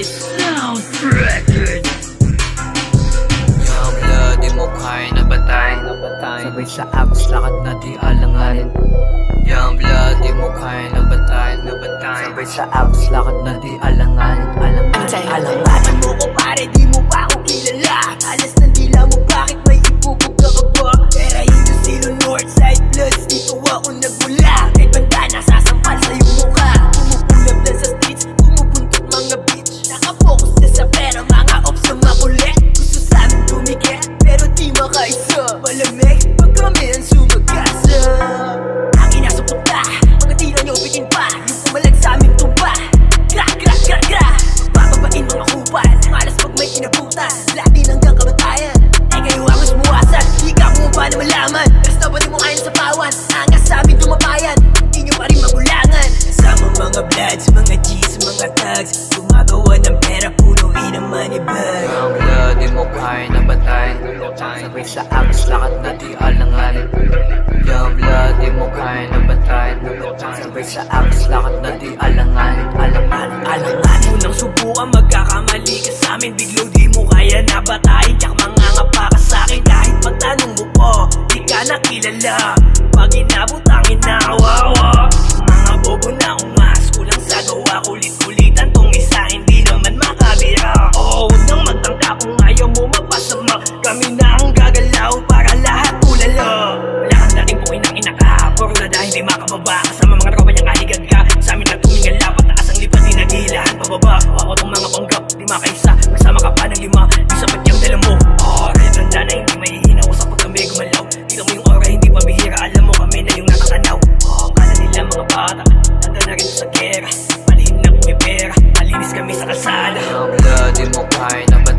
Sound Record. Yung bloody mo kaya na batay, sabay sa agos lakad na di alanganin. Yung bloody mo kaya na batay, sabay sa agos lakad na di alanganin. Alanganin mo ko pare, di mo pa ako kilala. Alas ng dila mo, bakit may ipupuga ka ba? Pera yun sino Northside Plus, dito ako nagmula. Kahit banda nasasampal sa iyong mukha. Pumupulab lang sa streets, pumubuntot mga bitch. Nakapokus na sa pera, mga ops na makulit. Gusto sa amin tumikit, pero di makaisa. Malamig, pag kami ang sumagasa. Akin nasa punta, mga tira nyo bitin pa. Yung pumalag sa aming tumba. Gra, gra, gra, gra. Bababain mga kupal, malas pag may kinabutan. Latin hanggang kamatayan, eh kayo ang mas buwasan. Di ka kung paano malaman, basta ba di mo kaya sa pawan. Angas sa amin tumapayan, di nyo pa rin magulangan. Kasama mga bloods, mga G's, mga thugs. Gumagawa ng pera, punuin ang money bag. Yung bloody mo kaya na batay, sabay sa agos lakad na di alanganin. Yung bloody mo kaya na batay, sabay sa agos lakad na di alanganin. Alangan unang subukan, magkakamali ka sa amin. Biglo di mo kaya na batayin, tsak mga ngapa ka sa'kin. Kahit pagtanong mo po, di ka nakilala. Pag inabot ang inawawa, mga bobo na umas, kulang sa gawa. Kulit-kulitan tong isa, hindi naman makabira. Oo, huwag nang magtangka kung ayaw mo mapasama. Kami na ang gagalaw para lahat ulala. Wala kang dating bukin ng inaka, puro na dahil di makababa. Kasama mga tropa niyang aligad ka, sa amin na tumingal lapat. Taas ang lipat, di nagilahan pababa. Ako tong mga panggap, di makaisa. Kasama ka pa ng lima, di sapat yung dala mo. Kaya tanda na hindi mahihina, usap pag kami gumalaw. Dito mo yung aura, hindi pabihira. Alam mo kami na yung nakatanaw. Kala nila mga bata, tanda na rin sa gera. Palihim na kung may pera, malinis kami sa kalsada. Yung bloody mo kaya na batay,